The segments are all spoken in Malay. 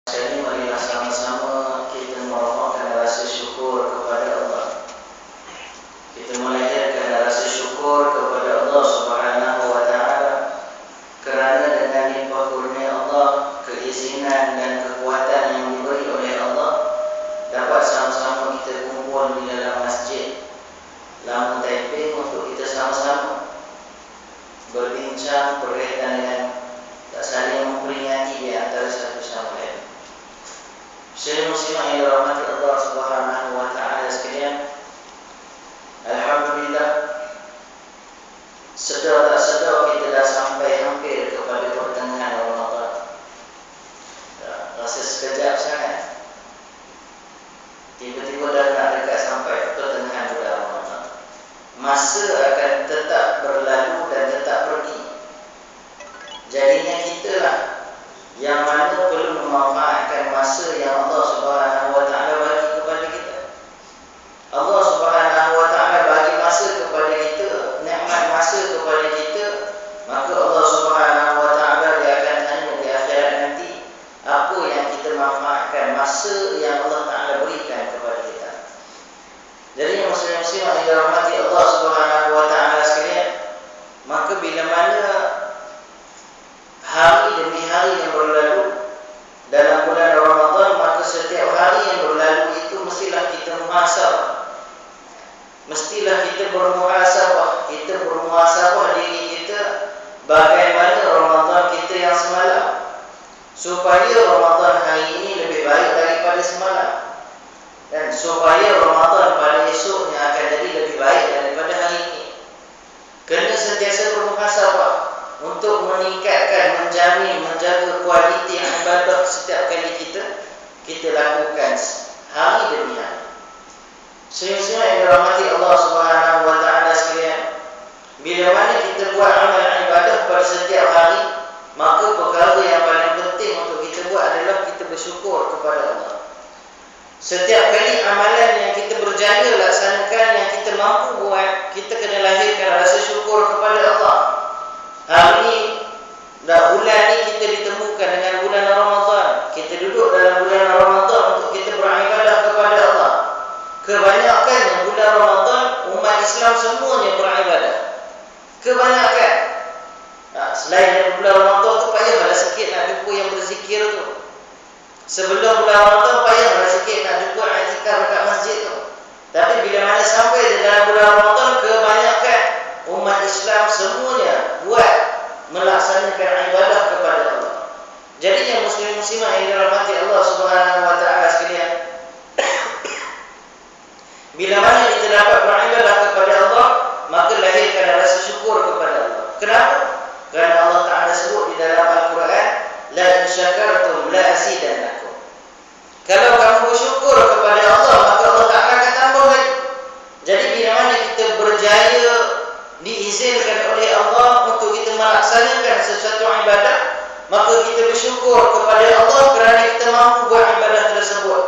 Sekali marilah sama-sama kita merapatkan rasa syukur kepada Allah. Kita melahirkan rasa syukur kepada Allah Subhanahu wa Ta'ala kerana dengan limpah kurnia Allah, keizinan dan kekuatan yang diberi oleh Allah, dapat sama-sama kita kumpul di dalam masjid Lamu Taiping untuk kita sama-sama berbincang berkaitan dengan tak saling memperingati di antara satu sama lain. Muslim-muslimah yang dirahmati Allah Subhanahu wa Ta'ala sekalian, alhamdulillah, sedar tak sedar kita dah sampai hampir kepada pertengahan Ramadan. Rasa sekejap sangat, tiba-tiba dah nak dekat sampai pertengahan bulan Ramadan. Masa akan tetap berlalu dan tetap pergi. Jadinya kitalah yang mana perlu memanfaatkan masa yang Allah Subhanahu wa Ta'ala bagi kepada kita. Allah Subhanahu wa Ta'ala bagi masa kepada kita, nikmat masa kepada kita, maka Allah Subhanahu wa Ta'ala dia akan tanya di akhirat nanti, apa yang kita manfaatkan masa yang Allah Ta'ala berikan kepada kita. Jadi muslim-muslimah yang dirahmati Allah Subhanahu wa Ta'ala sekalian, maka bila mana hari demi hari yang berlalu dalam bulan Ramadan, maka setiap hari yang berlalu itu mestilah kita muhasabah. Mestilah kita bermuhasabah. Kita bermuhasabah diri kita bagaimana Ramadan kita yang semalam, supaya Ramadan hari ini lebih baik daripada semalam, dan supaya Ramadan pada esoknya akan jadi lebih baik daripada hari ini. Kena sentiasa bermuhasabah untuk meningkatkan, menjamin, menjaga kualiti ibadah setiap kali kita lakukan hari demi hari. Semua yang dirahmati Allah Subhanahu wa Ta'ala sekalian, bila mana kita buat amal ibadah pada setiap hari, maka perkara yang paling penting untuk kita buat adalah kita bersyukur kepada Allah. Setiap kali amalan yang kita berjaya laksanakan, yang kita mampu buat, kita kena lahirkan rasa syukur kepada Allah. Hari ini, bulan ni kita ditemukan dengan bulan Ramadan. Kita duduk dalam bulan Ramadan untuk kita beribadah kepada Allah. Kebanyakan bulan Ramadan, umat Islam semuanya beribadah. Kebanyakan. Selain bulan Ramadan tu, payahlah sikit nak jumpa yang berzikir tu. Sebelum bulan Ramadan, payahlah sikit nak jumpa i'tikaf dekat masjid tu. Tapi bila mana sampai dalam bulan Ramadan, kebanyakan umat Islam semuanya buat melaksanakan ibadah kepada Allah. Jadinya muslim-muslimah yang dirahmati Allah Subhanahu wa Ta'ala sekalian, bila mana kita dapat beribadah kepada Allah, maka lahirkan rasa syukur kepada Allah. Kenapa? Kerana Allah Ta'ala sebut di dalam Al-Quran, la in syakartum la azidannakum. Kalau kamu bersyukur kepada Allah, maka Allah Ta'ala akan tambah lagi. Jadi bila mana kita berjaya diizinkan oleh Allah untuk kita melaksanakan sesuatu ibadah, maka kita bersyukur kepada Allah kerana kita mampu buat ibadah tersebut.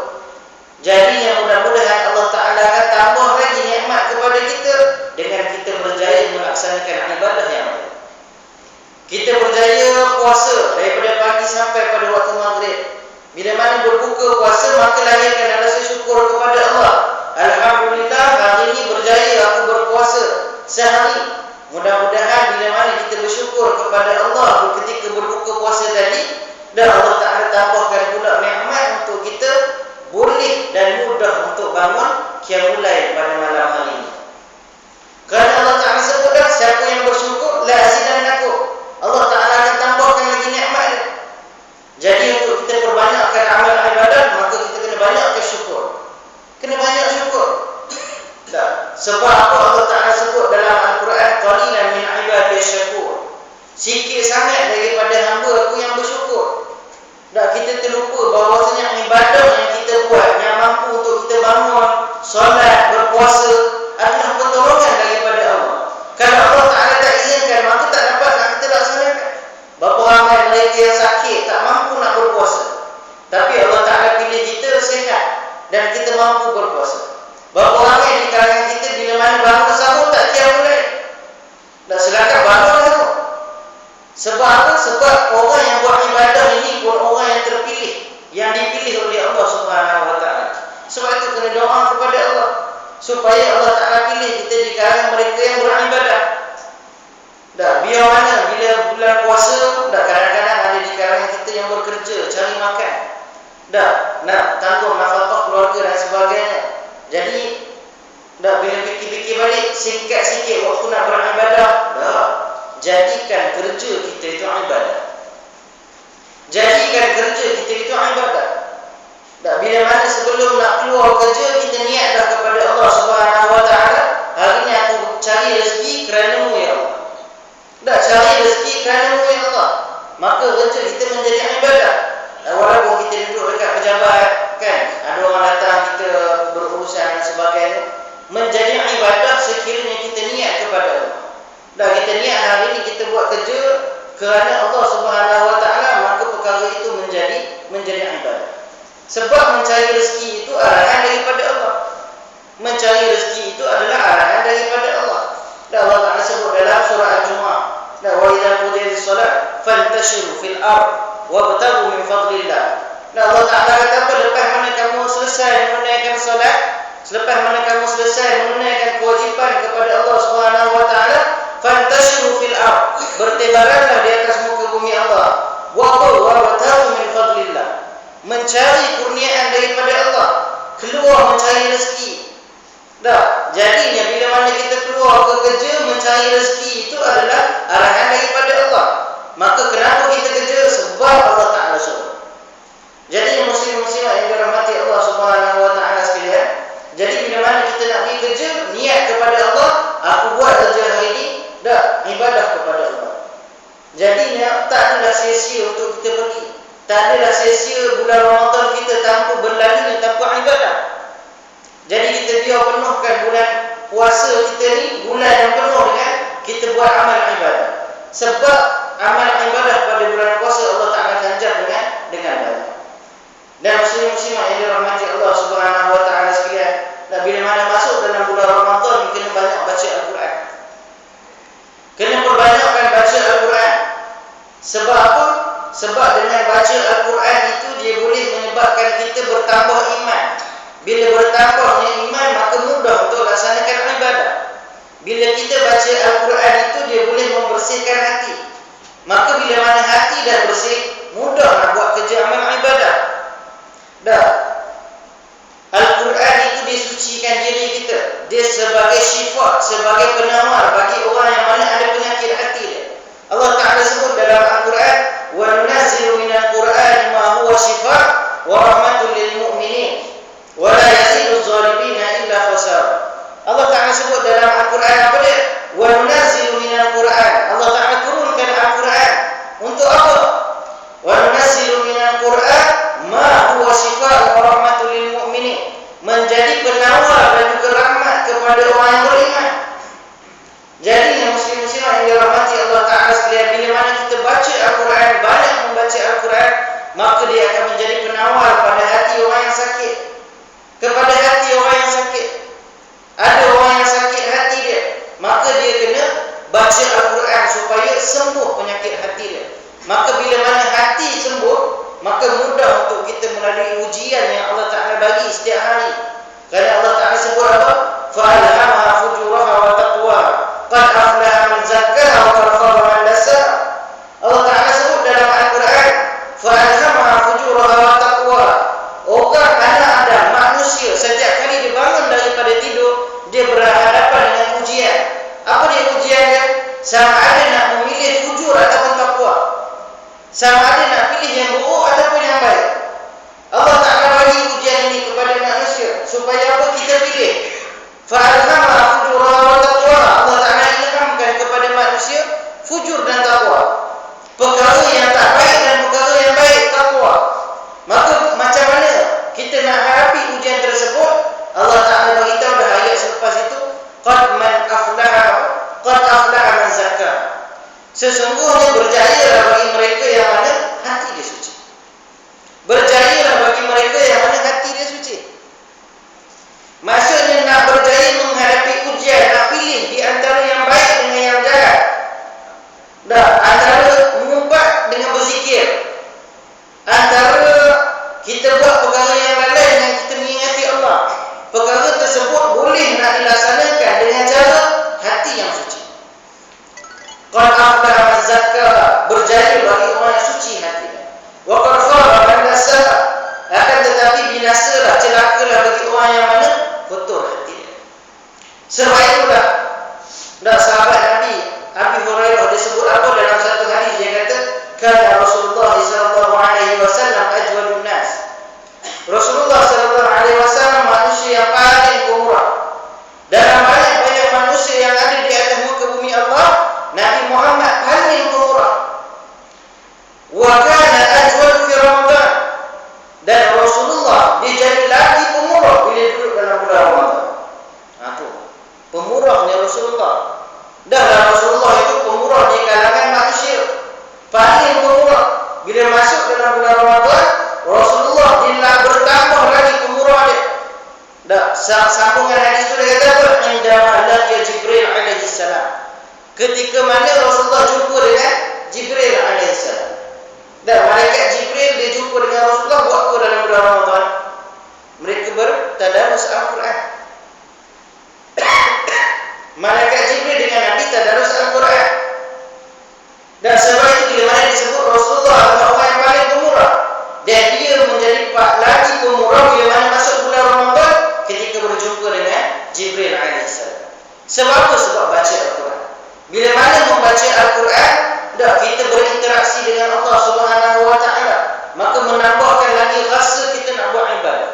Jadi yang mudah-mudahan Allah Ta'ala akan tambah lagi nikmat kepada kita dengan kita berjaya melaksanakan ibadah yang lain. Kita berjaya puasa daripada pagi sampai pada waktu maghrib. Bila mana berbuka puasa, maka lahirkan rasa syukur kepada Allah. Alhamdulillah, hari ini berjaya aku berpuasa sehari. Mudah-mudahan bila mana kita bersyukur kepada Allah ketika berbuka puasa tadi, dan Allah Ta'ala tambahkan pula nikmat untuk kita boleh dan mudah untuk bangun qiyamulail pada malam hari ini. Kerana Allah Ta'ala sebut dah, siapa yang bersyukur la azidannakum, Allah Ta'ala akan tambahkan lagi nikmat dia. Jadi untuk kita perbanyakkan amal ibadah, maka kita kena banyakkan syukur. Kena banyak syukur. Sebab apa Allah Ta'ala sebut dalam Al-Quran, qalilan min ibadiy syakur, sikit sangat daripada hamba aku yang bersyukur. Kita terlupa bahawasanya ibadah yang kita buat, yang mampu untuk kita bangun, solat, berpuasa, adalah pertolongan daripada Allah. Kalau Allah Ta'ala tak izinkan, maka tak dapat nak kita laksanakan. Berapa ramai mereka yang sakit, tak mampu nak berpuasa, tapi Allah Ta'ala pilih kita sihat dan kita mampu berpuasa. Berapa ramai di kalangan kita bila mana bangun sahur tak qiyamulail, dah silakan bangun sahur. Sebab apa? Sebab orang yang buat ibadah ini pun orang yang terpilih. yang dipilih oleh Allah Subhanahu wa taala. Sebab itu kena doa kepada Allah supaya Allah Taala pilih kita di kalangan mereka yang beribadah. Dah, biar mana bila bulan puasa, dah kadang-kadang ada di kalangan kita yang bekerja cari makan. Dah, nak tanggung nafkah keluarga dan sebagainya. Jadi dah bila fikir-fikir balik, singkat sikit waktu nak beribadah, dah jadikan kerja kita itu ibadah. Jadikan kerja kita itu ibadah. Tak, bila mana sebelum nak keluar kerja kita niat dah kepada Allah Subhanahu wa taala, hari ni aku cari rezeki kerana-Mu ya Allah. Tak, cari rezeki kerana-Mu ya Allah. Maka kerja kita menjadi ibadah. Walaupun kita duduk dekat pejabat kan, ada orang datang kita berurusan dan sebagainya, menjadi ibadah sekiranya kita niat kepada Allah. Dah, kita niat hari ni kita buat kerja kerana Allah Subhanahu wa taala, maka perkara itu menjadi ibadah. Sebab mencari rezeki itu arahan daripada Allah. Mencari rezeki itu adalah arahan daripada Allah. Dan Allah Ta'ala sebut dalam surah Al-Jumu'ah, wa idza qudiyatis shalah fantashiru fil ard wabtaghu min fadlillah. Dan Allah Ta'ala kata apa? Lepas mana kamu selesai menunaikan solat, selepas mana kamu selesai menunaikan kewajipan kepada Allah Subhanahu wa taala, fantashiru fil ard, bertebaranlah di atas muka bumi Allah, wabtaghu min fadlillah, mencari kurniaan daripada Allah, keluar mencari rezeki. Dah, jadinya bila mana kita keluar ke kerja mencari rezeki itu adalah arahan daripada Allah. Maka kenapa kita kerja? Sebab Allah Ta'ala suruh. Jadi muslim-muslimat yang dirahmati Allah Subhanahu wa taala sekalian, jadi bila mana kita nak pergi kerja, niat kepada Allah, aku buat kerja hari ini, dah ibadah kepada Allah. Jadinya tak adalah sia-sia untuk kita pergi. Tak adalah sia-sia bulan Ramadan kita tanpa berlalu, tanpa ibadah. Jadi kita biar penuhkan bulan puasa kita ni, bulan yang penuh dengan kita buat amal ibadah. Sebab amal ibadah pada bulan puasa Allah Ta'ala ganjar dengan banyak. Dan muslim-muslimah yang dirahmati Allah Subhanahu wa taala sekalian, dan bila mana masuk dalam bulan Ramadan ni, kena banyak baca Al-Quran. Kena perbanyakkan baca Al-Quran. Sebab apa? Sebab dengan baca Al-Quran itu dia boleh menyebabkan kita bertambah iman. Bila bertambahnya iman, maka mudah untuk laksanakan ibadah. Bila kita baca Al-Quran itu, dia boleh membersihkan hati. Maka bila mana hati dah bersih, mudah nak buat kerja amal ibadah. Dah, Al-Quran itu dia sucikan diri kita. Dia sebagai syifa, sebagai penawar bagi orang yang mana ada penyakit hati dia. Allah Ta'ala sebut dalam Al-Quran, wa nunazzilu minal Qur'ani ma huwa shifaa wa rahmatul lil mu'minin wa la yazidu adh-dhalimina illa khasara. Allah Ta'ala sebut dalam Al-Quran apa dia? Wa nunazzilu minal Qur'an. Allah Ta'ala turunkan Al-Quran untuk apa? Wa nunazzilu minal Qur'an ma huwa shifaa wa rahmatul lil mu'minin, menjadi penawar dan juga rahmat kepada orang yang beriman. Jadi muslim-muslimah yang dirahmati Allah Ta'ala sekalian, bila mana kita baca Al-Quran, banyak membaca Al-Quran, maka dia akan menjadi penawar pada hati orang yang sakit. Kepada hati orang yang sakit, ada orang yang sakit hati dia, maka dia kena baca Al-Quran supaya sembuh penyakit hati dia. Maka bila mana hati sembuh, maka mudah untuk kita melalui ujian yang Allah Ta'ala bagi setiap hari. Kerana Allah Ta'ala sebut apa? فَأَلْهَمَهَا فُجُورَهَا وَتَقْوَاهَا قَدْ أَفْلَحَ مَنْ زَكَّاهَا وَقَدْ خَابَ مَنْ دَسَّاهَا. Allah Ta'ala sebut dalam Al-Quran, فَأَلْهَمَهَا فُجُورَهَا وَتَقْوَاهَا. Orang anak Adam, manusia, setiap kali dia bangun daripada tidur, dia berhadapan dengan ujian. Apa dia ujian dia? Sama ada nak memilih fujur ataupun taqwa. Sama ada nak pilih yang buruk ataupun yang baik. Allah Ta'ala bagi ujian ini kepada manusia supaya apa? Kita pilih. Fa'alhamaha fujuraha wa taqwaha. Allah Ta'ala ilhamkan kepada manusia fujur dan taqwa. Perkara yang tak baik dan perkara yang baik, taqwa. Maka macam mana kita nak hadapi ujian tersebut? Allah Ta'ala beritahu dah ayat selepas itu, qad aflaha man zakka. Sesungguhnya berjayalah bagi mereka yang mana hati dia suci. Berjayalah bagi mereka yang mana hati dia suci. Maksudnya nak berjaya menghadapi ujian, nak pilih di antara yang baik dengan yang jahat. Dah, antara mengumpat dengan berzikir, antara berjaya bagi orang yang suci hatinya. Wa qad khaba man dasara, akan tetapi binasalah, celakalah bagi orang yang mana kotor hatinya. Sebab itulah sahabat Nabi Abi Hurairah disebut apa dalam satu hadis, dia kata kana Rasulullah sallallahu alaihi wasallam ajwadun nas. Rasulullah sallallahu alaihi wasallam manusia yang paling pemurah. Dalam banyak manusia yang ada di atas muka bumi Allah, Nabi Muhammad paling pemurah. Wa kana ajwad fi Ramadan, dan Rasulullah dia jadi lagi pemurah bila duduk dalam bulan Ramadan. Pemurahnya Rasulullah. Dan Rasulullah itu pemurah di kalangan manusia, paling pemurah. Bila masuk dalam bulan Ramadan, Rasulullah dia bertambah lagi pemurah dia. Sambungan hadis itu dia kata apa? Indama laqiya Jibril alaihi salam. Ketika mana Rasulullah jumpa dengan Jibril alaihi salam. Dan malaikat Jibril dia jumpa dengan Rasulullah buat apa dalam bulan Ramadan? Mereka bertadarus Al-Quran. Malaikat Jibril dengan Nabi tadarus Al-Quran. Dan sebab itu bila mana disebut Rasulullah adalah orang yang paling pemurah, dan dia menjadi lagi pemurah bila mana masuk bulan Ramadan ketika berjumpa dengan Jibril alaihissalam. Sebab apa? Sebab baca Al-Quran. Bila mana membaca Al-Quran, kita berinteraksi dengan Allah Subhanahu wa taala, maka menambahkan lagi rasa kita nak buat ibadah.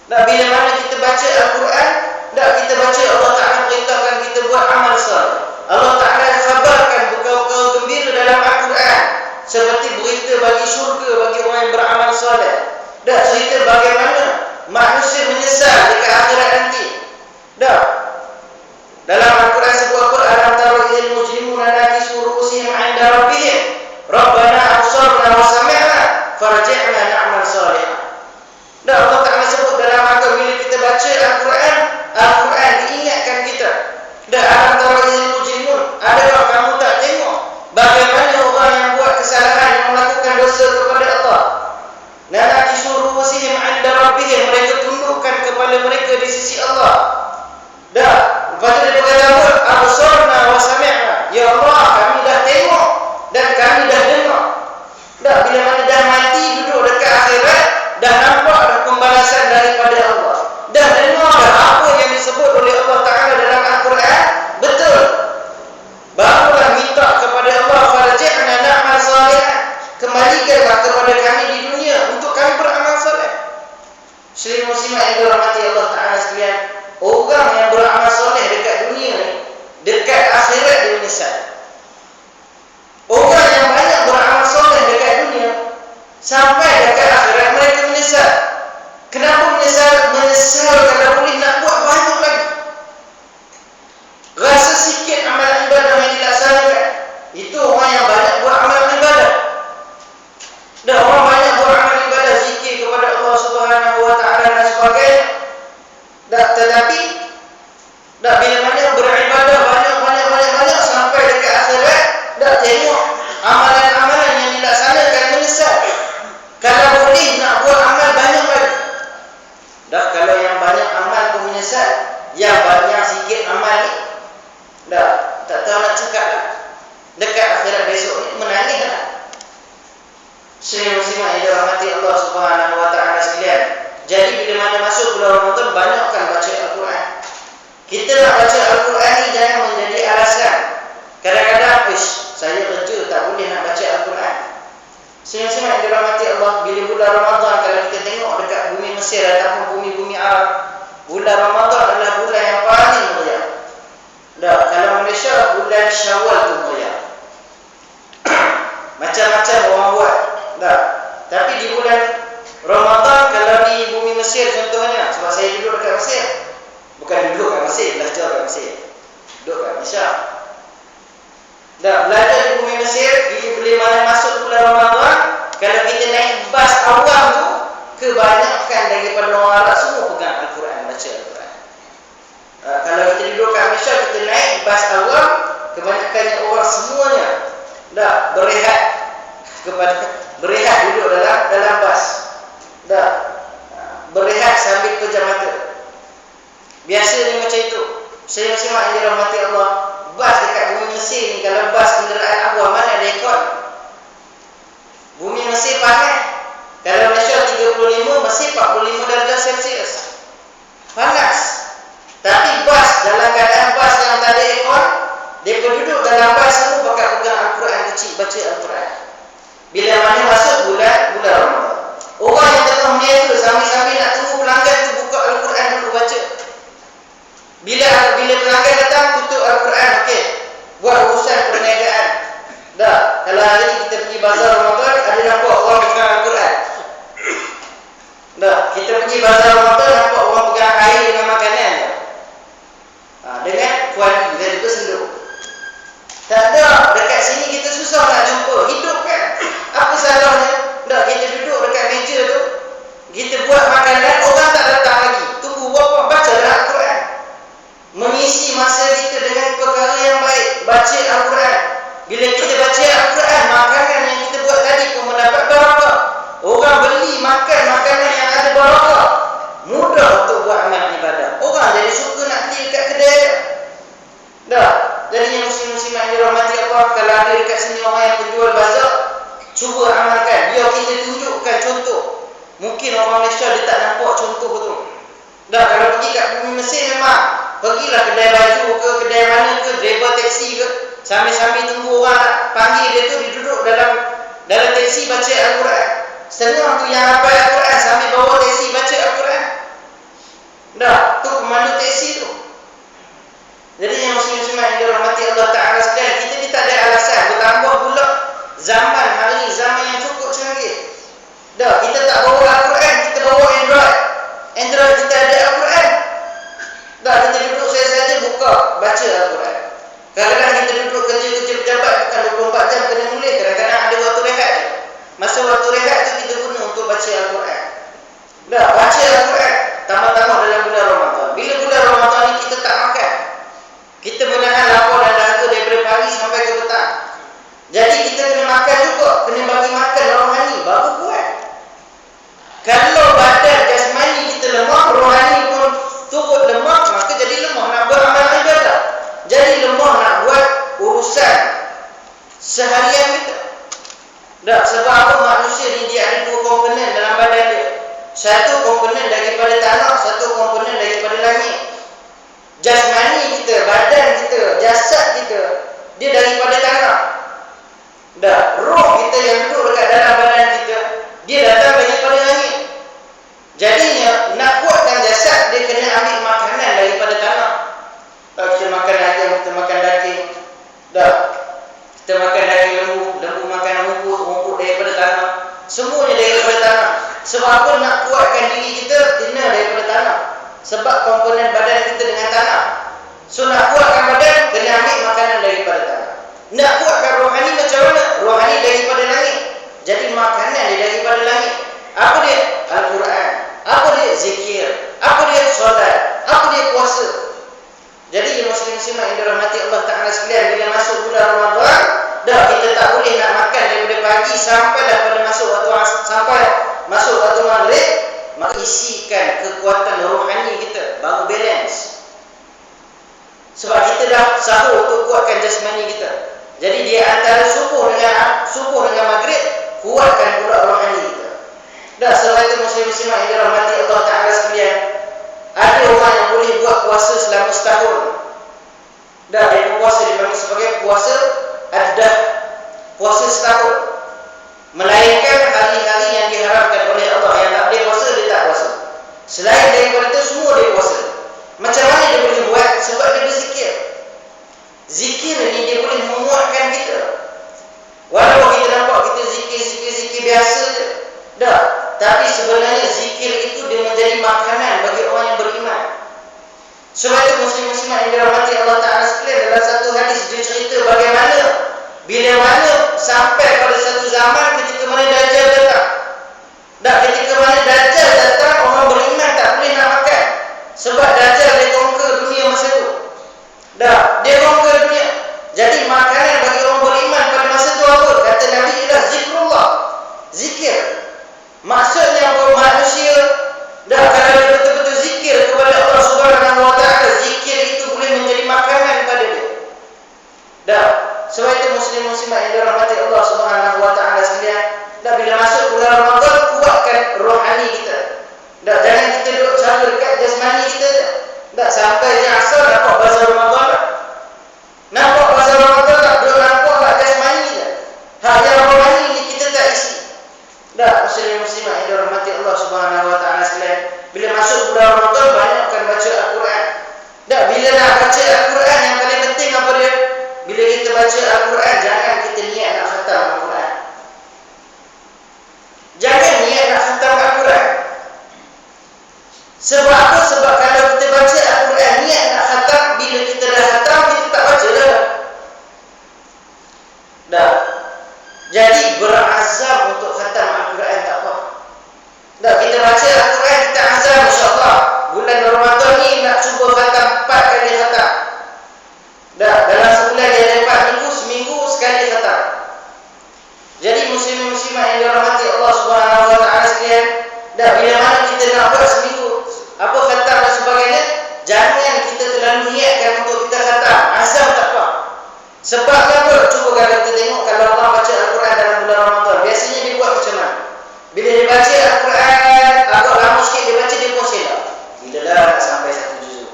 Dan bila mana kita baca Al-Quran, kita baca Allah Ta'ala perintahkan kita buat amal saleh. Allah Ta'ala khabarkan berkau-kau gembira dalam Al-Quran, seperti berita bagi syurga bagi orang yang beramal saleh. Dan cerita bagaimana manusia menyesal dekat akhirat nanti. Dalam Al-Quran sebut apa? Alam tara ilal mujrimuna nakisu ru'usihim 'inda rabbihim Rabbana absarna wa sami'na farji'na na'mal salihan. Dan Allah Ta'ala sebut dalam agama bila kita baca Al-Quran, Al-Quran diingatkan kita. Dan alam tara ilal mujrimun, adakah kamu tak tengok bagaimana orang yang buat kesalahan, yang melakukan dosa kepada Allah, nakisu ru'usihim 'inda rabbihim, mereka tundukkan kepala mereka di sisi Allah. Lepas tu dia berkata, absarna wa sami'na, ya Allah, kami dah tengok dan kami dah dengar. Bila mana dah mati duduk dekat akhirat, dah nampak dah pembalasan daripada Allah, dah dengar dah apa yang disebut oleh Allah Ta'ala dalam Al-Quran betul, barulah minta kepada Allah, farji'na na'mal salihan, kembalikanlah kepada kami di dunia untuk kami beramal saleh. Muslim muslimat yang dirahmati Allah Ta'ala sekalian, orang yang beramal soleh dekat dunia ni, dekat akhirat dia menyesal. Orang yang banyak beramal soleh dekat dunia, sampai dekat akhirat mereka menyesal. Kenapa menyesal? Menyesal kalau boleh nak buat banyak lagi. Rasa sikit amalan ibadah yang dilaksanakan, itu orang yang banyak buat amal ibadah. Dan orang banyak buat amal ibadah, zikir kepada Allah Subhanahu wa taala dan sebagainya. Tetapi bila mana beribadah banyak sampai dekat akhirat, tengok amalan-amalan yang dilaksanakan menyesal. Kalau boleh nak buat amal banyak lagi. Kalau yang banyak amal pun menyesal, yang banyak sikit amal ni tak tahu nak cakap lah. Dekat akhirat besok ni menangis lah. Muslimat yang dirahmati Allah Subhanahu wa taala sekalian, jadi bila mana masuk bulan Ramadan, banyakkan baca Al-Quran. Kita nak baca Al-Quran ni jangan menjadi alasan. Kadang-kadang, saya kerja tak boleh nak baca Al-Quran. Muslimat yang dirahmati Allah, bila bulan Ramadan, kalau kita tengok dekat bumi Mesir ataupun bumi-bumi Arab, bulan Ramadan adalah bulan yang paling meriah. Kalau Malaysia, bulan Syawal tu meriah. Macam-macam orang buat. Tapi di bulan Ramadan, kalau di bumi Mesir contohnya, sebab saya duduk dekat Mesir, bukan duduk kat Mesir, belajar kat Mesir, duduk kat Malaysia. Belajar di bumi Mesir, bila mana masuk bulan Ramadan, kalau kita naik bas awam tu, kebanyakan daripada orang Arab semua pegang Al-Quran, baca Al-Quran. Kalau kita duduk kat Malaysia, kita naik bas awam, kebanyakannya orang semuanya berehat duduk dalam bas. Berehat sambil pejam mata. Biasanya macam itu. Saya muslimat yang dirahmati Allah, bas dekat bumi Mesir ni, kalau bas kenderaan awam mana ada aircon? Bumi Mesir panas. Kalau Malaysia 35, Mesir 45 darjah Celsius. Panas. Tapi bas, dalam keadaan bas yang tak ada aircon, dia duduk dalam bas semua pegang Al-Quran kecil, baca Al-Quran. Bila mana masuk bulan Ramadan, orang yang tengah meniaga sambil-sambil nak tunggu pelanggan tu buka Al-Quran dulu baca. Bila pelanggan datang, tutup Al-Quran, okey. Buat urusan perniagaan. Dah, kalau hari ni kita pergi bazar Ramadan, ada nampak orang pegang Al-Quran. Dah, kita pergi bazar Ramadan, nampak orang pegang air dengan makanan. Dengan kuali dan juga senduk. Tak ada, dekat sini kita susah nak jumpa. Hidup kan? Apa salahnya? Tak, kita duduk dekat meja tu, kita buat makanan, orang tak datang lagi. Tunggu berapa, bacalah Al-Quran. Mengisi masa kita dengan perkara yang baik. Baca Al-Quran. Bila kita baca Al-Quran, makanan yang kita buat tadi pun mendapat barakah. Orang beli makan makanan yang ada barakah. Mudah untuk buat amal ibadah. Orang jadi suka nak beli dekat kedai. Dah. Jadi yang muslim-muslimat yang dirahmati Allah, kalau ada dekat sini orang yang penjual bazar, cuba amalkan. Biar kita tunjukkan contoh. Mungkin orang Malaysia dia tak nampak contoh betul. Dah, kalau pergi kat bumi Mesir memang pergilah kedai baju ke, kedai mana ke, driver taksi ke, sambil-sambil tunggu orang nak panggil dia tu, dia duduk dalam taksi baca Al-Quran. Setengah tu yang hafal Al-Quran sambil bawa taksi baca Al-Quran. Dah, tu pemandu taksi tu. Jadi yang muslim-muslimat yang dirahmati Allah Ta'ala sekalian, kita ni tak ada alasan. Bertambah pula zaman hari, zaman yang cukup canggih. Dah, kita tak bawa Al-Quran, kita bawa Android. Android kita ada Al-Quran. Dah, kita duduk saja buka, baca Al-Quran. Kadang-kadang kita duduk kerja pejabat, bukan 24 jam kena nulis. Kadang-kadang ada waktu rehat je. Masa waktu rehat tu kita guna untuk baca Al-Quran. Dah, baca Al-Quran. Tambah-tambah dalam bulan Ramadan. Bila bulan Ramadan ni kita tak makan, kita menahan lapar dan dahaga daripada pagi sampai ke petang. Jadi kita kena makan juga, kena bagi makan rohani, baru kuat. Kalau badan jasmani kita lemah, rohani pun turut lemah, maka jadi lemah nak buat amal ibadah. Jadi lemah nak buat urusan seharian kita. Dah, sebab apa manusia ni dia ada dua komponen dalam badan dia. Satu komponen daripada tanah, satu komponen daripada langit. Jasmani kita, badan kita, jasad kita, dia daripada tanah. Dah, roh kita yang duduk dekat dalam badan kita, dia datang daripada langit. Jadinya nak kuatkan jasad, dia kena ambil makanan daripada tanah. Kalau kita makan ayam, kita makan daging. Dah, kita makan daging lembu makan rumput daripada tanah. Semuanya daripada tanah. Sebab apa? Nak kuatkan diri kita, kena daripada tanah. Sebab komponen badan kita dengan tanah. So nak kuatkan badan, kena ambil makanan daripada tanah. Nak kuatkan rohani macam mana? Rohani daripada langit. Jadi makanan dia daripada langit. Apa dia? Al-Quran. Apa dia? Zikir. Apa dia? Solat. Apa dia? Puasa. Jadi muslim-muslimat yang dirahmati Allah Ta'ala sekalian, bila masuk bulan Ramadan, dah kita tak boleh nak makan daripada pagi sampai pada masuk waktu maghrib. Maka isikan kekuatan rohani kita, baru balance. Sebab kita dah sahur untuk kuatkan jasmani kita. Jadi dia antara subuh dengan maghrib, kuatkan pula rohani kita. Dah, sebab itu muslim-muslimat yang dirahmati Allah Ta'ala sekalian, ada orang yang boleh buat puasa selama setahun. Dah, dia puasa dipanggil sebagai puasa ad-dahr, puasa setahun. Melainkan hari-hari yang diharamkan oleh Allah, yang tak boleh puasa, dia tak puasa. Selain daripada itu, semua dia puasa. Macam mana dia boleh buat? Sebab dia berzikir. Zikir ni dia boleh menguatkan kita. Walaupun kita nampak kita zikir biasa je, dah, tapi sebenarnya zikir itu dia menjadi makanan bagi orang yang beriman. Sebab itu muslim-muslimat yang dirahmati Allah Ta'ala sekalian, dalam satu hadis dia cerita bagaimana bila mana sampai pada satu zaman ketika mana Dajjal datang. Dan ketika mana Dajjal datang, orang beriman tak boleh nak makan. Sebab Dajjal dia conquer dunia masa itu. Dah, dia conquer dunia. Jadi makanan bagi orang beriman pada masa itu apa? Kata Nabi ialah zikrullah. Zikir. Maksudnya manusia, dah, kalau dia betul-betul zikir kepada Allah Subhanahu Wa Ta'ala, zikir itu boleh menjadi makanan pada dia. Dah, sebab itu muslim-muslimat yang dirahmati Allah Subhanahu Wa Ta'ala sekalian, dah, Allah Subhanahu wa taala sekalian, bila masuk bulan Ramadan banyakkan baca Al-Quran. Tak, bila nak baca Al-Quran yang paling penting apa dia? Bila kita baca Al-Quran, jangan kita niat nak khatam Al-Quran. Jangan niat nak khatam Al-Quran. Sebab apa? Sebab kalau kita baca Al-Quran niat nak khatam, bila kita dah khatam kita tak baca dah. Dah. Jadi berazam untuk khatam Al-Quran tak apa. Dah, kita baca Al-Quran kita azam, insya-Allah bulan Ramadan ni nak cuba khatam 4 kali khatam. Dah, dalam sebulan dia ada 4 minggu, seminggu sekali khatam. Jadi muslim-muslimah yang dirahmati Allah Subhanahu wa taala sekalian, dah bila mana kita nak buat seminggu apa khatam dan sebagainya, jangan kita terlalu niatkan untuk kita khatam. Azam tak apa. Sebab apa? Cuba kalau kita tengok kalau orang baca Al-Quran dalam bulan Ramadan, biasanya dia buat macam mana? Bila dia baca Al-Quran agak lama sikit dia baca, dia pun silap. Bila dah nak sampai 1 juzuk.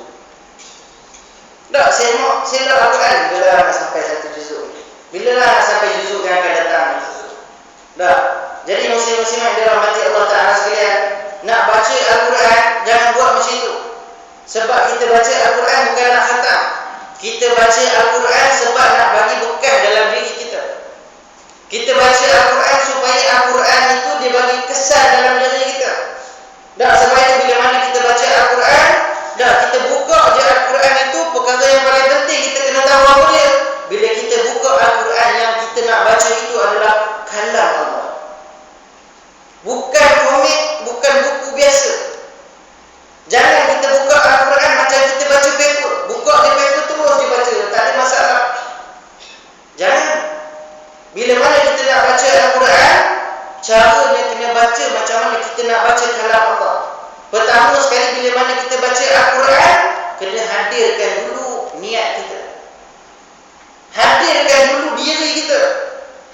Tak, silap Al-Quran bila dah nak sampai 1 juzuk. Bila dah nak sampai juzuk yang akan datang. Tak. Jadi muslim-muslimah yang dirahmati Allah Taala sekalian, nak baca Al-Quran jangan buat macam itu. Sebab kita baca Al-Quran bukan nak khatam. Kita baca Al-Quran sebab nak bagi bekah dalam diri kita. Kita baca Al-Quran supaya Al-Quran itu dia bagi kesan dalam diri kita. Dah, sebab itu bila mana kita baca Al-Quran, dah kita buka je Al-Quran itu, perkara yang paling penting kita kena tahu apa dia. Bila kita buka Al-Quran, yang kita nak baca itu adalah kalam Allah. Bukan komik, bukan buku biasa. Jangan kita buka Al-Quran macam kita baca paper. Buka je paper terus dia baca, tak ada masalah. Jangan. Bila mana kita nak baca Al-Quran, caranya kena baca macam mana kita nak baca kalam Allah. Pertama sekali bila mana kita baca Al-Quran, kena hadirkan dulu niat kita. Hadirkan dulu diri kita.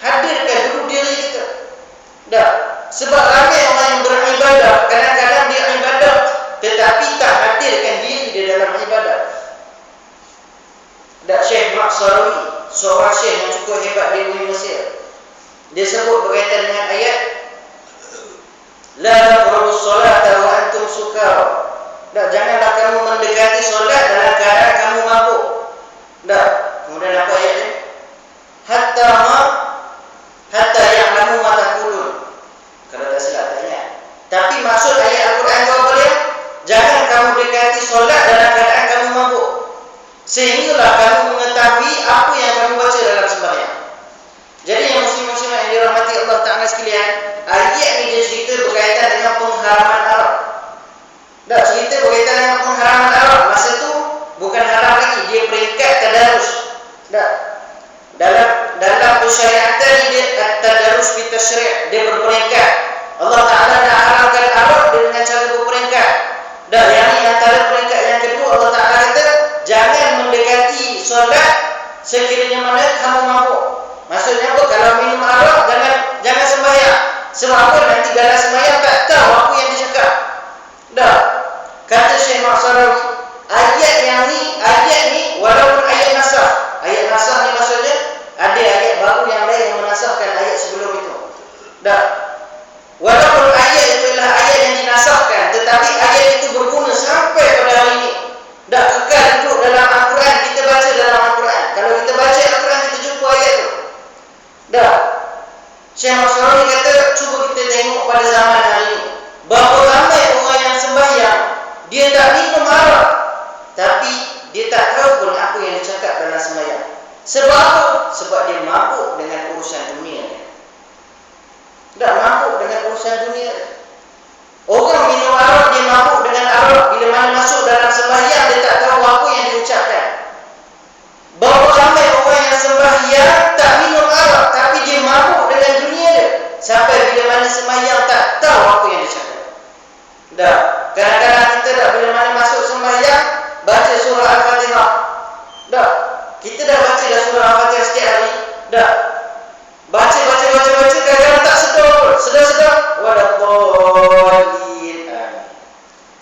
Hadirkan dulu diri kita. Dah. Sebab ramai orang yang beribadah, kadang-kadang dia ibadah tetapi tak hadirkan diri dia dalam ibadah. Dah, Syekh Maksarawi, seorang syekh yang cukup hebat di bumi Mesir, dia sebut berkaitan dengan ayat la taqrabus solata wa antum sukara. Dah, janganlah kamu mendekati solat dalam keadaan kamu mabuk. Dah, kemudian apa ayat dia? Hatta ya'lamu ma taqulun. Kalau tak silap tak ingat. Tapi maksud ayat Al-Quran itu apa dia? Jangan kamu dekati solat dalam keadaan kamu mabuk, sehinggalah kamu mengetahui apa yang kamu baca dalam sembahyang. Jadi yang muslim-muslimah yang dirahmati Allah Ta'ala sekalian, ayat ni dia cerita berkaitan dengan pengharaman Arab. Dah, cerita berkaitan dengan pengharaman Arab. Masa tu bukan haram lagi, dia peringkat tadarus. Dah, dalam persyariatan ni dia tadarus fi tasyri', dia berperingkat. Allah Ta'ala dah haramkan Arab dengan cara berperingkat. Dah, yang ni antara peringkat yang kedua, Allah Ta'ala kata jangan mendekati solat sekiranya mana kamu mabuk. Maksudnya apa? Kalau minum arak jangan sembahyang. Sebab apa? Nanti dalam sembahyang tak tahu apa yang dicakap. Dah. Kata Syekh Maksarawi, ayat ni walaupun ayat nasakh. Ayat nasakh ni maksudnya ada ayat baru yang lain yang menasahkan ayat sebelum itu. Dah. Walaupun ayat itu adalah ayat yang dinasahkan, tetapi ayat itu berguna sampai pada hari ini. Dah, kekal duduk dalam Al-Quran, kita baca dalam Al-Quran. Kalau kita baca Al-Quran, kita jumpa ayat itu. Dah. Syekh Maksarawi kata, cuba kita tengok pada zaman hari ini, berapa ramai orang yang sembahyang, dia tak minum arak, tapi dia tak tahu pun apa yang dicakap dalam sembahyang. Sebab apa? Sebab dia mabuk dengan urusan dunia. Dah, mabuk dengan urusan dunia. Orang minum arak, dia mabuk dengan arak. Bila mana masuk dalam sembahyang, dia tak tahu apa yang diucapkan. Berapa ramai orang yang sembahyang tak minum arak, tapi dia mabuk dengan dunia dia. Sampai bila mana sembahyang tak tahu apa yang dicakap. Dah, kadang-kadang kita dah bila mana masuk sembahyang, baca surah Al-Fatihah. Dah, kita dah baca dah surah Al-Fatihah setiap hari. Dah, baca, kadang-kadang tak sedar. Waladhdallin.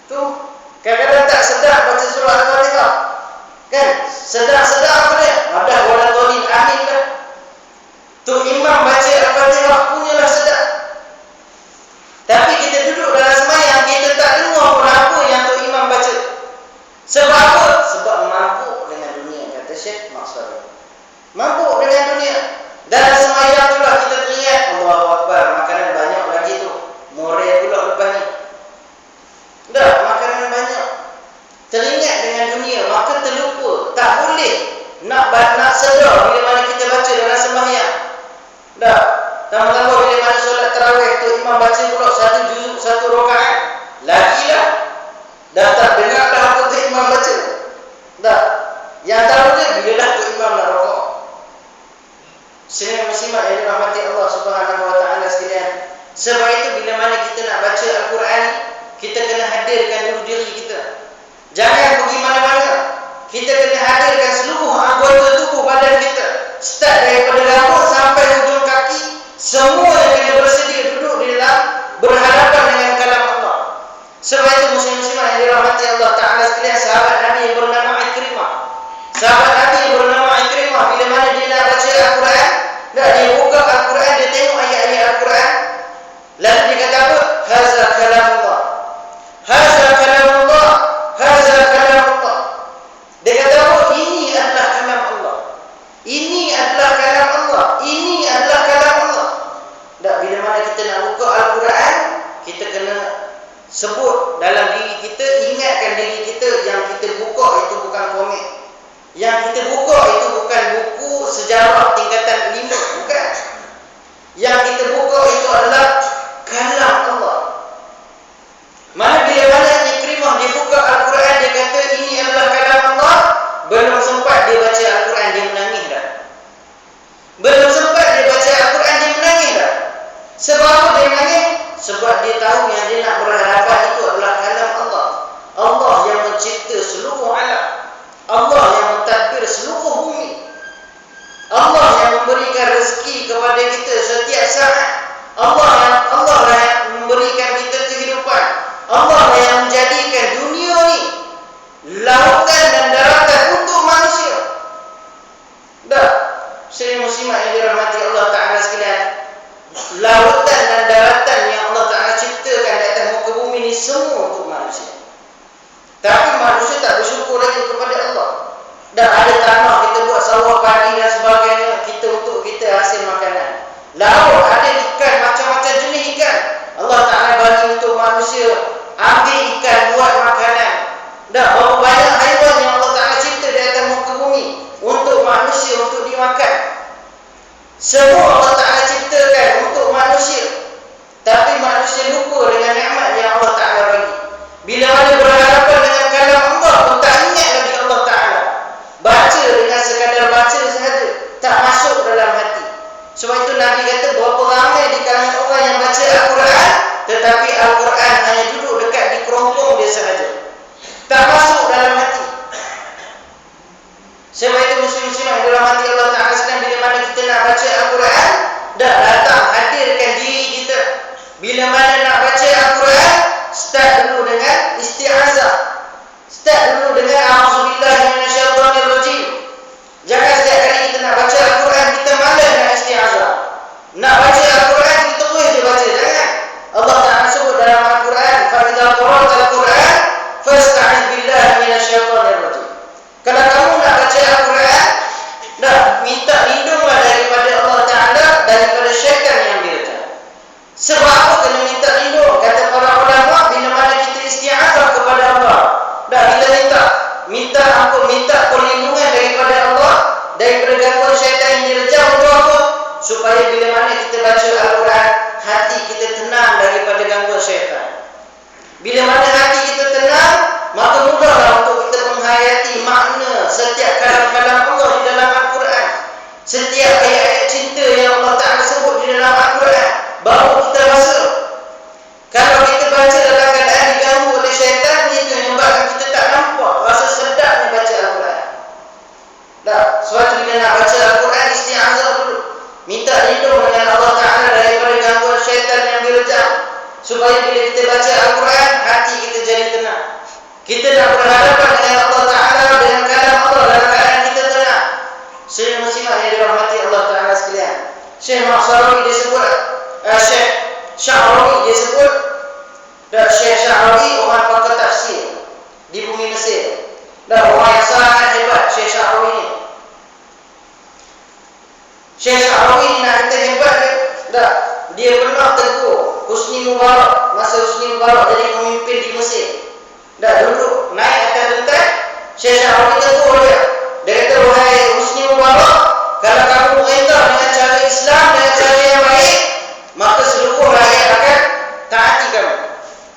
Tu, kadang-kadang tak sedar baca surah Al-Fatihah. Kan? Sedar apa dia? Ada waladhdallin, amin kan? Tu imam baca Al-Fatihah punyalah sedar. Tapi kita duduk dalam Jangan pergi mana-mana. Kita kena hadirkan seluruh anggota tubuh badan kita. Start daripada rambut sampai hujung kaki. Semua yang kena bersedia duduk di dalam berhadapan dengan kalam Allah. Sebab itu muslim-muslimah yang dirahmati Allah Ta'ala sekalian, sahabat Nabi yang bernama Ikrimah. Sahabat Nabi yang bernama Ikrimah, bila mana dia nak baca Al-Quran, dia buka Al-Quran, dia tengok ayat-ayat Al-Quran, lalu dia kata apa? Haza kalam Allah. Haza kalam Allah. Haza kalam Allah. Dia kata apa? Ini adalah kalam Allah. Ini adalah kalam Allah. Ini adalah kalam Allah. Tak, bila mana kita nak buka Al-Quran, kita kena sebut dalam diri kita, ingatkan diri kita yang kita buka itu bukan komik. Yang kita buka itu bukan buku sejarah tingkatan 5, bukan. Yang kita buka itu adalah kalam Allah. Mana bila mana Ikrimah dia buka Al-Quran, dia kata ini adalah kalam Allah, belum sempat dia baca Al-Quran, dia menangis dah. Belum sempat dia baca Al-Quran, dia menangis dah. Sebab apa dia menangis? Sebab dia tahu yang dia nak berhadapan itu adalah kalam Allah. Allah yang mencipta seluruh alam. Allah yang mentadbir seluruh bumi. Allah yang memberikan rezeki kepada kita setiap saat. Allah yang memberikan kita kehidupan. Allah yang menjadikan dunia ni lautan dan daratan untuk manusia. Dah, Muslim muslimat yang dirahmati Allah Ta'ala sekalian, lautan dan daratan yang Allah Ta'ala ciptakan di atas muka bumi ni semua untuk manusia. Tapi manusia tak bersyukur lagi kepada Allah. Dan ada tanah, kita buat sawah padi dan sebagainya, kita untuk kita hasil makanan. Laut ada ikan, macam-macam jenis ikan. Allah Ta'ala bagi untuk manusia, ambil ikan buat makanan. Dan berapa banyak haiwan yang Allah Ta'ala cipta di atas muka bumi untuk manusia, untuk dimakan. Semua Allah Ta'ala ciptakan untuk manusia. Tapi manusia lupa dengan nikmat yang Allah Ta'ala bagi. Bila mana berhadapan dengan kalam Allah pun tak ingat lagi Allah Ta'ala. Baca dengan sekadar baca sahaja, tak masuk dalam hati. Sebab itu Nabi kata berapa ramai di kalangan orang yang baca Al-Quran, tetapi Al-Quran hanya duduk dekat di kerongkong dia sahaja, tak masuk dalam hati. Sebab itu muslim-muslimah yang dirahmati Allah Ta'ala sekalian, bila mana kita nak baca Al-Quran, dah datang hadirkan diri kita. Bila mana nak baca Al-Quran, start dulu dengan isti'azah. Start dulu dengan a'udzubillahi minasyaitonirrajim. Jangan setiap kali kita nak baca Al-Quran kita malas dengan isti'azah. Nak baca Al-Quran kita terus je baca, jangan. Allah Ta'ala sebut dalam Al-Quran, fa idza qara'ta Al-Quran fasta'iz billahi minasyaitonirrajim. Kalau kamu nak baca Al-Quran, dah minta lindunglah daripada Allah Ta'ala daripada syaitan yang dirajam. Sebab apa kena minta lindung? Kata para ulama, bila mana kita isti'azah kepada Allah, dah kita minta ampun, minta perlindungan daripada Allah daripada gangguan syaitan yang dirajam. Untuk apa? Supaya bila mana kita baca Al-Quran, hati kita tenang daripada gangguan syaitan. Bila mana hati kita tenang, maka mudahlah untuk kita menghayati makna setiap kalam-kalam Allah di dalam Al-Quran. Setiap ayat-ayat cinta yang Allah Ta'ala sebut di dalam Al-Quran, baru kita rasa. Kalau kita baca dalam keadaan diganggu oleh syaitan, itu yang menyebabkan kita tak nampak rasa sedapnya baca Al-Quran. Tak, sebab bila nak baca Al-Quran, isti'azah dulu, minta lindung dengan Allah Ta'ala daripada gangguan syaitan yang dirajam. Supaya bila kita baca Al-Quran, hati kita jadi tenang. Kita nak berhadapan dengan Allah Ta'ala, dengan kalam Allah dalam keadaan kita tenang. Syekh muslimat yang dirahmati Allah Ta'ala sekalian, Syekh Maksarawi dia sebut, Syekh Sya'rawi dia sebut, dan Syekh Sya'rawi orang pakar tafsir di bumi Mesir. Dan orang yang sangat hebat Syekh Sya'rawi ni. Syekh Sya'rawi ni nak kata hebat dia pernah tegur Husni Mubarak masa Husni Mubarak jadi pemimpin di Mesir. Dah duduk naik atas bentai, Syekh Sya'rawi tegur dia. Dia kata, wahai Husni Mubarak, kalau kamu perintah dengan cara Islam, dengan cara yang baik, maka seluruh rakyat akan taati kamu.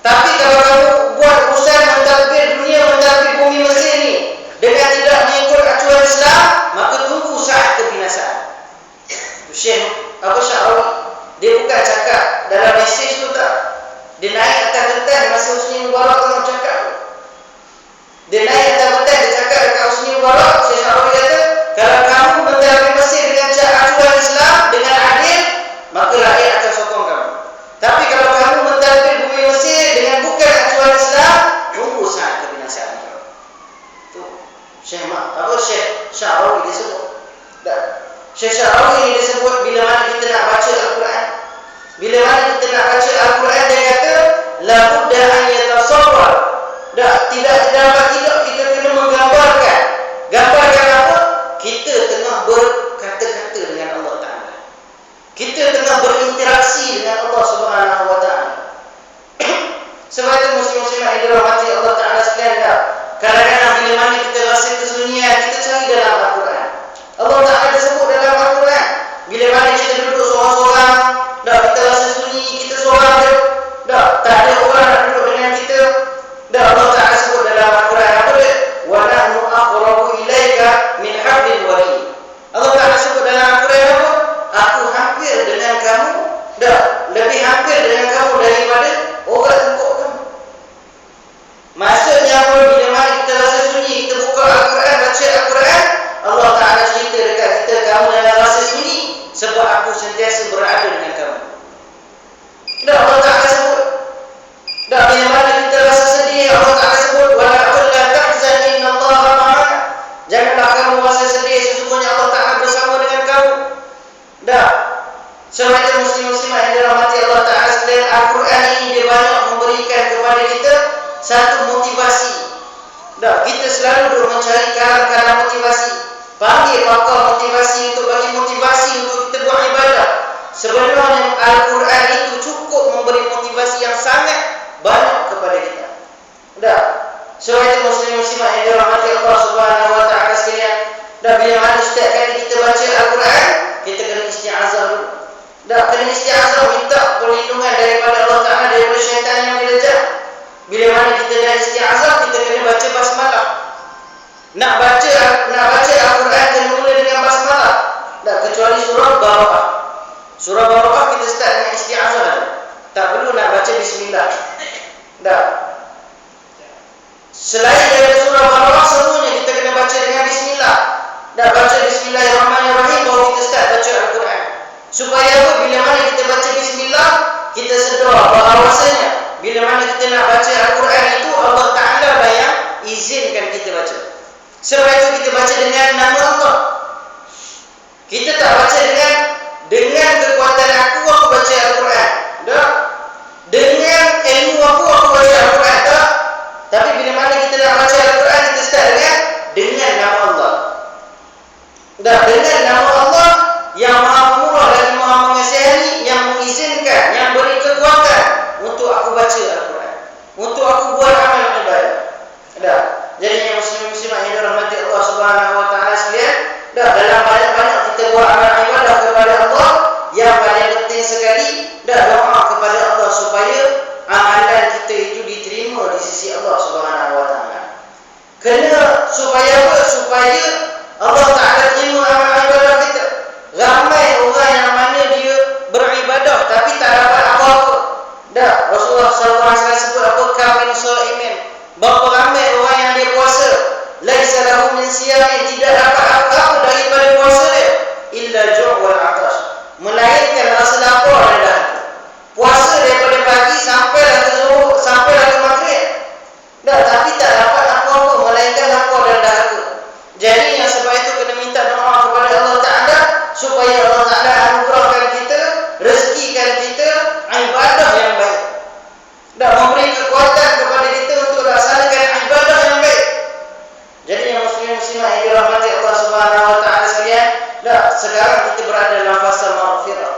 Tapi kalau kamu buat urusan mentadbir dunia, mentadbir bumi Mesir ni dengan tidak mengikut acuan Islam, maka tunggu saat kebinasaan. Syekh Sya'rawi dia bukan cakap dalam mesej tu tak. Dia naik atas bentai masa Husni Mubarak tengah cakap. Dia naik atas betul, dia cakap dekat Husni Mubarak, Syekh Syarawi kata, kalau kamu mentadbir Mesir dengan cara acuan Islam, dengan adil, maka rakyat akan sokong kamu. Tapi kalau kamu mentadbir bumi Mesir dengan bukan acuan Islam, tunggu saat kebinasaan kamu. Tu Syekh Syarawi dia sebut. Syekh Syarawi ini disebut bila mana kita nak baca Al-Quran. Bila mana kita nak baca Al-Quran, dia kata la budda an yatasawwar. Tidak kita kena menggambarkan. Gambarkan apa? Kita tengah berkata-kata dengan Allah Ta'ala. Kita tengah berinteraksi dengan Allah Subhanahu Wa Ta'ala. Sebab itu muslim-muslimat yang dirahmati Allah Ta'ala sekalian, kadang-kadang bila mana kita rasa kesunyian, kita cari dalam Al-Quran. Allah Ta'ala sebut dalam Al-Quran, bila mana kita duduk seorang-seorang, kita rasa sunyi, kita seorang je, tak ada orang nak duduk dengan kita, Allah Ta'ala sebut dalam Al-Quran apa dia? Wa nahnu aqrabu ilaika min hablil warid. Allah Ta'ala sebut dalam Al-Quran apa? Aku hampir dengan kamu, lebih hampir dengan kamu daripada orang tengkuk kamu. Maksudnya apa? Bila mana kita rasa sunyi, kita buka Al-Quran, baca Al-Quran, Allah Ta'ala cerita dekat kita, kamu dalam rasa sunyi sebab aku sentiasa berada dengan kamu. Allah Ta'ala sebut. Bila mana kita rasa sedih, Allah Ta'ala sebut wala tahzan innallaha ma'ana. Janganlah kamu rasa sedih, sesungguhnya Allah Ta'ala bersama dengan kamu. Sebab itu muslim-muslimat yang dirahmati Allah Ta'ala sekalian, Al-Quran ini dia banyak memberikan kepada kita satu motivasi. Kita selalu mencari kalam-kalam motivasi, panggil pakar motivasi untuk bagi motivasi untuk kita buat ibadah. Sebenarnya Al-Quran itu cukup memberi motivasi yang sangat banyak kepada kita. Sebab itu muslim-muslimat yang dirahmati Allah Subhanahu Wa Ta'ala sekalian, bila mana setiap kali kita baca Al-Quran, kita kena isti'azah dulu. Kena isti'azah, minta perlindungan daripada Allah Ta'ala daripada syaitan yang dirajam. Bila mana kita dah isti'azah, kita kena baca basmalah. Nak baca Al-Quran kena mula dengan basmalah. Kecuali surah Barakah. Surah Barakah kita start dengan isti'azah. Tak perlu nak baca bismillah. Selain dari surah Barakah, semuanya kita kena baca dengan bismillah. Baca bismillahirrahmanirrahim, baru kita start baca Al-Quran. Supaya apa? Bila mana kita baca bismillah, kita sedar bahawasanya bila mana kita nak baca Al-Quran itu Allah Ta'ala yang izinkan kita baca. Sebab itu kita baca dengan nama Allah. Kita tak baca dengan kekuatan aku baca Al-Quran. Dengan ilmu aku baca Al-Quran. Tapi bila mana kita nak baca Al-Quran, kita start dengan nama Allah. Dengan nama Allah yang Maha Pemurah lagi Maha Mengasihani, yang mengizinkan, yang beri kekuatan untuk aku baca Al-Quran, untuk aku buat amal ibadah. Jadi yang muslim-muslimat yang dirahmati Allah Subhanahu Wa Ta'ala sekalian, dalam banyak-banyak kita buat amal ibadah kepada Allah, yang paling penting sekali doa kepada Allah supaya amalan kita itu diterima di sisi Allah Subhanahu Wa Ta'ala. Kena supaya apa? Supaya Allah Ta'ala terima amal ibadah kita. Ramai orang yang mana dia beribadah tapi tak dapat apa-apa. Rasulullah SAW sebut apa? Kamin sha'imin. Berapa ramai orang yang dia puasa, laisa lahu min siyamin, tidak dapat apa-apa daripada puasa dia, illa ju' wal 'atash, melainkan rasa lapar dan dahaga. Puasa daripada pagi sampailah ke zuhur, sampailah ke maghrib, tapi tak dapat apa-apa melainkan lapar dan dahaga. Jadi yang sebab itu kena minta doa kepada Allah Ta'ala supaya Allah Ta'ala anugerahkan kita, rezekikan kita ibadah yang baik, memberi kekuatan kepada kita untuk laksanakan ibadah yang baik. Jadi yang muslim-muslimah yang dirahmati Allah Subhanahu Wa Ta'ala sekalian, sekarang kita berada dalam fasa maghfirah.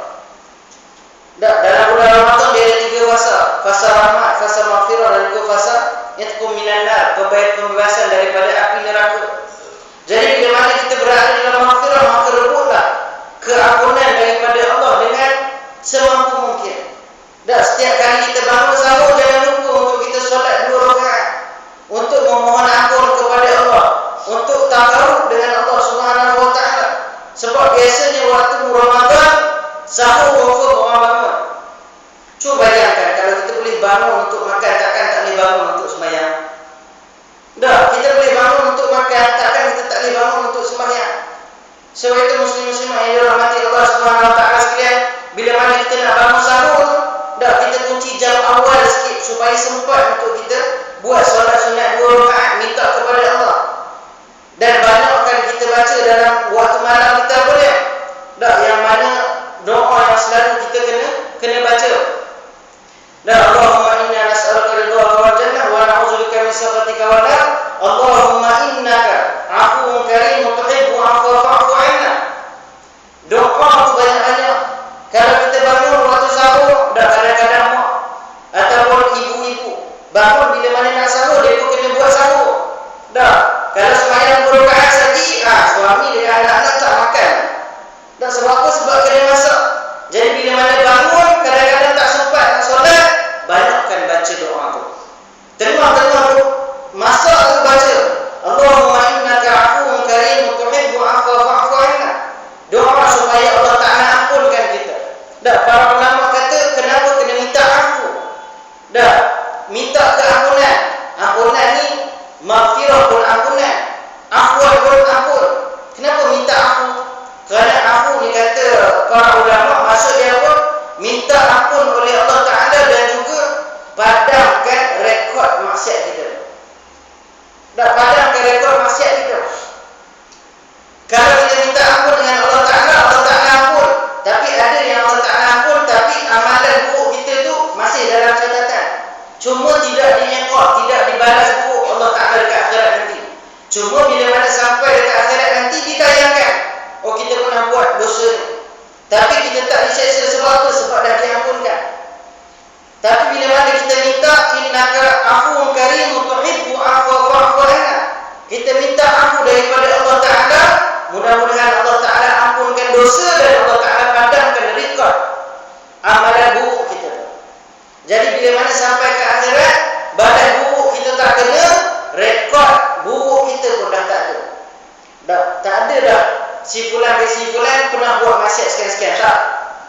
Dalam bulan Ramadan dia ada 3 fasa: fasa rahmat, fasa maghfirah, dan juga fasa yatqum minan nar, pembebasan daripada api neraka. Jadi bila mana kita berada dalam maghfirah, maka rebutlah keampunan daripada Allah dengan semampu mungkin. Setiap kali kita bangun sahur, jangan lupa untuk kita solat 2 rakaat untuk memohon ampun kepada Allah, untuk takarrub dengan Allah Subhanahu Wa Ta'ala. Sebab biasanya waktu Ramadan sahur confirm orang bangun. Cuba bayangkan kalau kita boleh bangun untuk makan, takkan tak boleh bangun untuk sembahyang. Kita Sebab itu muslim-muslimah yang dirahmati Allah Subhanahu wa taala sekalian, bila mana kita nak bangun sahur, dah kita kunci jam awal sikit supaya sempat untuk kita buat solat sunat 2 rakaat minta kepada Allah. Dan banyakkan kita baca dalam waktu malam kita boleh. Dah yang mana doa yang selalu kita kena baca. Dan Allahumma inna nas'aluka ridhaka wal jannah wa na'udzubika min sakhatika wan nar. Allahumma innaka 'afuwun karimun tuhibbu 'afwa fa'fu 'anna. Doa tu banyak-banyak. Kalau kita bangun waktu sahur, dah kadang-kadang mak ataupun ibu-ibu bangun bila mana nak sahur, dia pun kena buat sahur. Dah, kalau sembahyang 2 rakaat saja, suami dengan anak-anak tak makan. Dan sebab apa? Sebab kena masak. Jadi bila mana bangun, kadang-kadang tak sempat nak solat, banyakkan baca doa tu. Tengah-tengah tu masak tu baca, Allahumma innaka 'afuwun karimun tuhibbu 'afwa fa'fu 'anna. Doa supaya Allah Taala ampunkan kita. Dah, para ulama kata kenapa kena minta afu? Dah, minta keampunan. Ampunan ni maghfirah pun ampunan, afwan pun ampun. Kenapa minta afu? Kerana afu ni kata para ulama maksud dia apa? Minta ampun oleh Allah Taala dan juga padamkan rekod maksiat kita. Dah, padamkan rekod maksiat kita. Kalau kita minta ampun dengan Allah Taala ampun. Tapi ada yang Allah Taala ampun, tapi amalan buruk kita tu masih dalam catatan. Cuma tidak direkod, tidak dibalas buruk Allah Taala dekat akhirat nanti. Cuma bila mana sampai dekat akhirat nanti ditayangkan, oh kita pernah buat dosa ni. Tapi kita tak diseksa sebab apa? Sebab dah diampunkan. Tapi bila mana kita minta innaka 'afuwun karimun tuhibbu 'afwa fa'fu 'anna, kita minta afu daripada Allah Taala, mudah-mudahan Allah Taala ampunkan dosa dan Allah Taala padamkan rekod amalan buruk kita. Jadi bila mana sampai ke akhirat, badan buruk kita tak kena, rekod buruk kita pun dah tak ada. Dah tak ada dah si fulan pernah buat maksiat sekian-sekian, tak.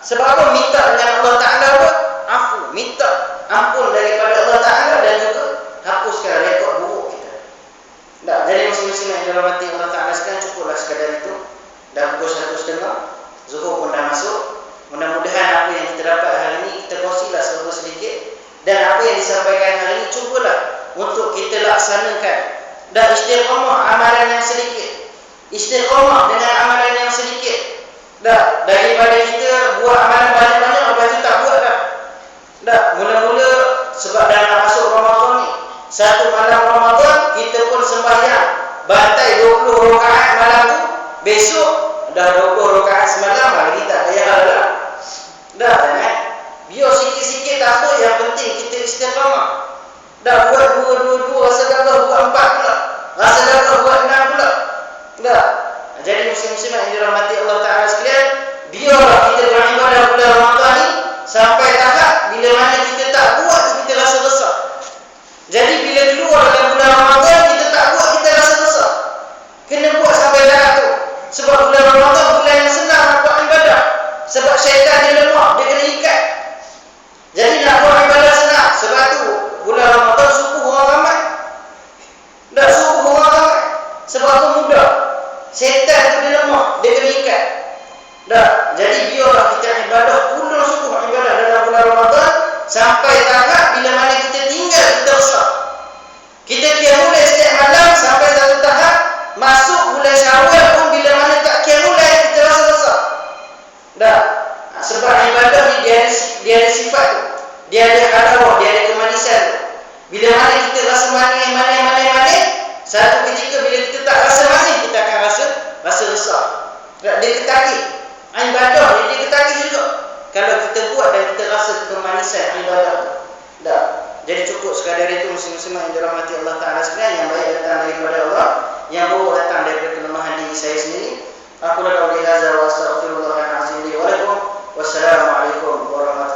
Sebab apa? Minta dengan Allah Taala apa? Afu, minta ampun daripada Allah Taala dan juga hapuskan rekod buruk kita. Dah, jadi muslim-muslim yang dirahmati Allah Taala sekalian, cukuplah sekadar itu. Dah pukul 1:30, zuhur pun dah masuk. Mudah-mudahan apa yang kita dapat hari ini kita kongsilah sedikit, dan apa yang disampaikan hari ini cubalah untuk kita laksanakan. Dan istiqamah amalan yang sedikit, istiqamah dengan amalan yang sedikit. Dah, daripada kita buat amalan banyak-banyak lepas tu tak buat dah. Dah, mula-mula sebab dah nak masuk Ramadan ni, satu malam Ramadan kita pun sembahyang bantai 20 rakaat malam tu, besok dah 20 rakaat semalam, lagi tak payah dah. Dah, biar sikit-sikit tak apa, yang penting kita istiqamah. Dah, buat 2, rasa dah buat 4 pula, rasa dah buat 6 pula. Dah, jadi muslim-muslimah yang dirahmati Allah Taala sekalian, biarlah kita beribadah bulan Ramadan ni sampai tahap bila mana kita tak buat tu kita rasa resah. Jadi bila keluar dalam bulan Ramadan kita tak buat, kita rasa resah. Kena buat sampai tahap tu. Sebab bulan Ramadan bulan yang senang nak buat ibadah. Sebab syaitan dia lemah, dia kena ikat. Jadi nak buat ibadah senang. Sebab tu bulan Ramadan subuh orang ramai. Dah subuh orang ramai. Sebab tu mudah. Syaitan tu dia lemah, dia kena ikat. Dah, jadi biarlah kita ibadah pulang subuh ibadah dalam bulan Ramadan sampai tahap bila mana kita tinggal kita resah. Kita qiyamul setiap malam sampai satu tahap masuk bulan Syawal pun bila mana tak qiyamul kita rasa resah. Dah, sebab ibadah ni dia ada sifat tu. Dia ada halawah, dia ada kemanisan tu. Bila mana kita rasa manis, satu ketika bila kita tak rasa manis, kita akan rasa resah. Dia ketagih. Ibadah ni dia ketagih juga kalau kita buat dan kita rasa kemanisan ibadah tu. Dah, jadi cukup sekadar itu muslim-muslimah yang dirahmati Allah Taala sekalian, yang baik datang daripada Allah, yang buruk datang daripada kelemahan diri saya sendiri. Aku qauli hadza wa astaghfirullahal azim li wa lakum. Wassalamualaikum warahmatullahi wabarakatuh.